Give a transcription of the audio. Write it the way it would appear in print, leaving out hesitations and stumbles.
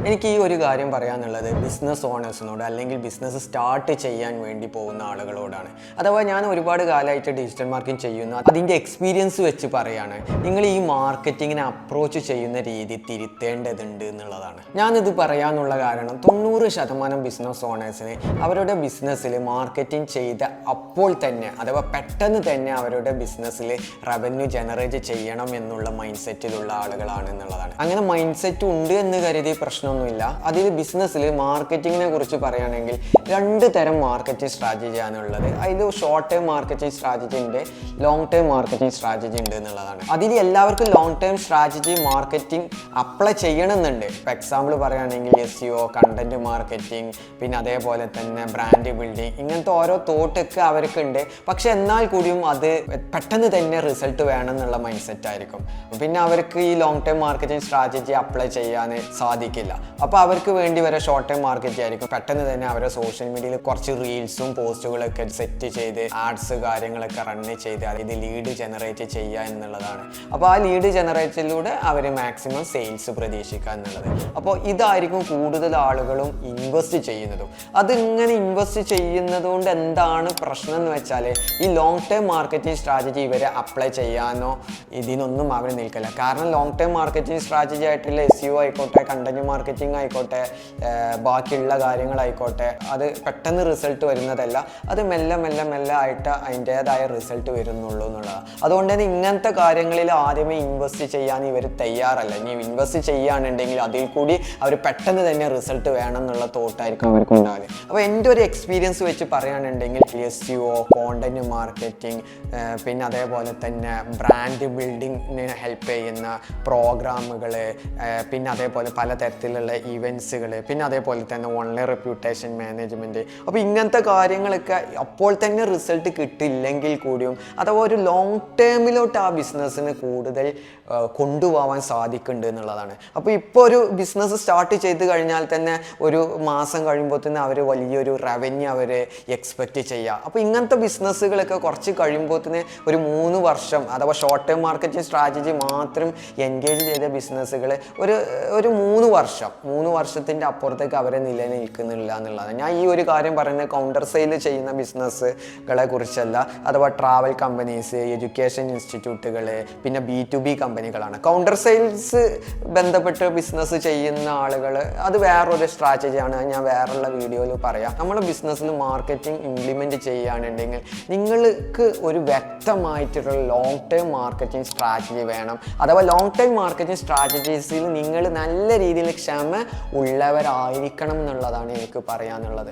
എനിക്ക് ഈ ഒരു കാര്യം പറയാനുള്ളത് ബിസിനസ് ഓണേഴ്സിനോട് അല്ലെങ്കിൽ ബിസിനസ് സ്റ്റാർട്ട് ചെയ്യാൻ വേണ്ടി പോകുന്ന ആളുകളോടാണ്. അഥവാ ഞാൻ ഒരുപാട് കാലമായിട്ട് ഡിജിറ്റൽ മാർക്കറ്റിംഗ് ചെയ്യുന്നു, അതിൻ്റെ എക്സ്പീരിയൻസ് വെച്ച് പറയാണ്, നിങ്ങൾ ഈ മാർക്കറ്റിങ്ങിനെ അപ്രോച്ച് ചെയ്യുന്ന രീതി തിരുത്തേണ്ടതുണ്ട് എന്നുള്ളതാണ്. ഞാനിത് പറയാനുള്ള കാരണം 90% ബിസിനസ് ഓണേഴ്സിന് അവരുടെ ബിസിനസ്സിൽ മാർക്കറ്റിംഗ് ചെയ്ത അപ്പോൾ തന്നെ അഥവാ പെട്ടെന്ന് തന്നെ അവരുടെ ബിസിനസ്സിൽ റവന്യൂ ജനറേറ്റ് ചെയ്യണം എന്നുള്ള മൈൻഡ് സെറ്റിലുള്ള ആളുകളാണ് എന്നുള്ളതാണ്. അങ്ങനെ മൈൻഡ് സെറ്റ് ഉണ്ട് എന്ന് കരുതി പ്രശ്നമൊന്നുമില്ല. അതിൽ ബിസിനസ്സിൽ മാർക്കറ്റിങ്ങിനെ കുറിച്ച് പറയുകയാണെങ്കിൽ 2 തരം മാർക്കറ്റിംഗ് സ്ട്രാറ്റജിയാണ് ഉള്ളത്. അതിൽ ഷോർട്ട് ടേം മാർക്കറ്റിംഗ് സ്ട്രാറ്റജി ഉണ്ട്, ലോങ് ടേം മാർക്കറ്റിംഗ് സ്ട്രാറ്റജി ഉണ്ട് എന്നുള്ളതാണ്. അതിൽ എല്ലാവർക്കും long term strategy marketing apply ചെയ്യണമെന്നുണ്ട്. ഇപ്പോൾ എക്സാമ്പിൾ പറയുകയാണെങ്കിൽ SEO, കണ്ടന്റ് മാർക്കറ്റിംഗ്, പിന്നെ അതേപോലെ തന്നെ ബ്രാൻഡ് ബിൽഡിംഗ്, ഇങ്ങനത്തെ ഓരോ തോട്ടൊക്കെ അവർക്കുണ്ട്. പക്ഷെ എന്നാൽ കൂടിയും അത് പെട്ടെന്ന് തന്നെ റിസൾട്ട് വേണം എന്നുള്ള മൈൻഡ് സെറ്റ് ആയിരിക്കും. പിന്നെ അവർക്ക് ഈ long term marketing strategy apply ചെയ്യാൻ സാധിക്കില്ല. അപ്പോൾ അവർക്ക് വേണ്ടി വരെ ഷോർട്ട് ടൈം മാർക്കറ്റ് ആയിരിക്കും. പെട്ടെന്ന് തന്നെ അവരെ സോഷ്യൽ മീഡിയയിൽ കുറച്ച് റീൽസും പോസ്റ്റുകളൊക്കെ സെറ്റ് ചെയ്ത് ആഡ്സ് കാര്യങ്ങളൊക്കെ റണ്ണ് ചെയ്ത് ഇത് ലീഡ് ജനറേറ്റ് ചെയ്യുക എന്നുള്ളതാണ്. അപ്പോൾ ആ ലീഡ് ജനറേറ്റിലൂടെ അവർ മാക്സിമം സെയിൽസ് പ്രതീക്ഷിക്കുക എന്നുള്ളത്. അപ്പോൾ ഇതായിരിക്കും കൂടുതൽ ആളുകളും ഇൻവെസ്റ്റ് ചെയ്യുന്നതും. അതിങ്ങനെ ഇൻവെസ്റ്റ് ചെയ്യുന്നത് കൊണ്ട് എന്താണ് പ്രശ്നം എന്ന് വെച്ചാൽ ഈ ലോങ് ടേം മാർക്കറ്റിംഗ് സ്ട്രാറ്റജി ഇവരെ അപ്ലൈ ചെയ്യാനോ ഇതിനൊന്നും അവർ നിൽക്കില്ല. കാരണം ലോങ് ടേം മാർക്കറ്റിംഗ് സ്ട്രാറ്റജി ആയിട്ടുള്ള SEO ആയിക്കോട്ടെ, കണ്ടന്റ് മാർക്കറ്റിംഗ് ആയിക്കോട്ടെ, ബാക്കിയുള്ള കാര്യങ്ങളായിക്കോട്ടെ, അത് പെട്ടെന്ന് റിസൾട്ട് വരുന്നതല്ല. അത് മെല്ലെ മെല്ലെ മെല്ലെ ആയിട്ട് അതിൻ്റേതായ റിസൾട്ട് വരുന്നുള്ളൂ എന്നുള്ളതാണ്. അതുകൊണ്ട് തന്നെ ഇങ്ങനത്തെ കാര്യങ്ങളിൽ ആദ്യമേ ഇൻവെസ്റ്റ് ചെയ്യാൻ ഇവർ തയ്യാറല്ല. ഇനി ഇൻവെസ്റ്റ് ചെയ്യുകയാണെന്നുണ്ടെങ്കിൽ അതിൽ കൂടി അവർ പെട്ടെന്ന് തന്നെ റിസൾട്ട് വേണം എന്നുള്ള തോട്ടായിരിക്കും അവർക്ക് ഉണ്ടാവുക. അപ്പോൾ എൻ്റെ ഒരു എക്സ്പീരിയൻസ് വെച്ച് പറയുകയാണെന്നുണ്ടെങ്കിൽ SEO, കോണ്ടന്റ് മാർക്കറ്റിംഗ്, പിന്നെ അതേപോലെ തന്നെ ബ്രാൻഡ് ബിൽഡിങ്ങിന് ഹെൽപ്പ് ചെയ്യുന്ന പ്രോഗ്രാമുകൾ, പിന്നെ അതേപോലെ പലതരത്തിലുള്ള ഇവൻറ്റ്സുകൾ, പിന്നെ അതേപോലെ തന്നെ ഓൺലൈൻ റെപ്യൂട്ടേഷൻ മാനേജ്മെൻറ്റ്. അപ്പോൾ ഇങ്ങനത്തെ കാര്യങ്ങളൊക്കെ അപ്പോൾ തന്നെ റിസൾട്ട് കിട്ടില്ലെങ്കിൽ കൂടിയും അഥവാ ഒരു ലോങ് ടേമിലോട്ട് ആ ബിസിനസ്സിന് കൂടുതൽ കൊണ്ടുപോകാൻ സാധിക്കുന്നുണ്ട് എന്നുള്ളതാണ്. അപ്പോൾ ഇപ്പോൾ ഒരു ബിസിനസ് സ്റ്റാർട്ട് ചെയ്ത് കഴിഞ്ഞാൽ തന്നെ ഒരു മാസം കഴിയുമ്പോൾ തന്നെ അവർ വലിയൊരു റവന്യൂ അവർ എക്സ്പെക്റ്റ് ചെയ്യുക. അപ്പോൾ ഇങ്ങനത്തെ ബിസിനസ്സുകളൊക്കെ കുറച്ച് കഴിയുമ്പോൾ തന്നെ ഒരു 3 വർഷം അഥവാ ഷോർട്ട് ടേം മാർക്കറ്റിംഗ് സ്ട്രാറ്റജി മാത്രം എൻഗേജ് ചെയ്ത ബിസിനസ്സുകൾ ഒരു 3 വർഷത്തിൻ്റെ അപ്പുറത്തേക്ക് അവരെ നിലനിൽക്കുന്നില്ല എന്നുള്ളതാണ്. ഞാൻ ഈ ഒരു കാര്യം പറയുന്നത് കൗണ്ടർ സെയിൽ ചെയ്യുന്ന ബിസിനസ്സുകളെ കുറിച്ചല്ല, അഥവാ ട്രാവൽ കമ്പനീസ്, എഡ്യൂക്കേഷൻ ഇൻസ്റ്റിറ്റ്യൂട്ടുകൾ, പിന്നെ B2B കമ്പനികളാണ്. കൗണ്ടർ സെയിൽസ് ബന്ധപ്പെട്ട് ബിസിനസ് ചെയ്യുന്ന ആളുകൾ അത് വേറൊരു സ്ട്രാറ്റജിയാണ്. ഞാൻ വേറെയുള്ള വീഡിയോയിൽ പറയാം. നമ്മൾ ബിസിനസ്സിൽ മാർക്കറ്റിംഗ് ഇംപ്ലിമെൻറ്റ് ചെയ്യുകയാണെന്നുണ്ടെങ്കിൽ നിങ്ങൾക്ക് ഒരു വ്യക്തമായിട്ടുള്ള ലോങ് ടേം മാർക്കറ്റിംഗ് സ്ട്രാറ്റജി വേണം. അഥവാ ലോങ് ടേം മാർക്കറ്റിംഗ് സ്ട്രാറ്റജീസിൽ നിങ്ങൾ നല്ല രീതിയിൽ ക്ഷമ ഉള്ളവരായിരിക്കണം എന്നുള്ളതാണ് എനിക്ക് പറയാനുള്ളത്.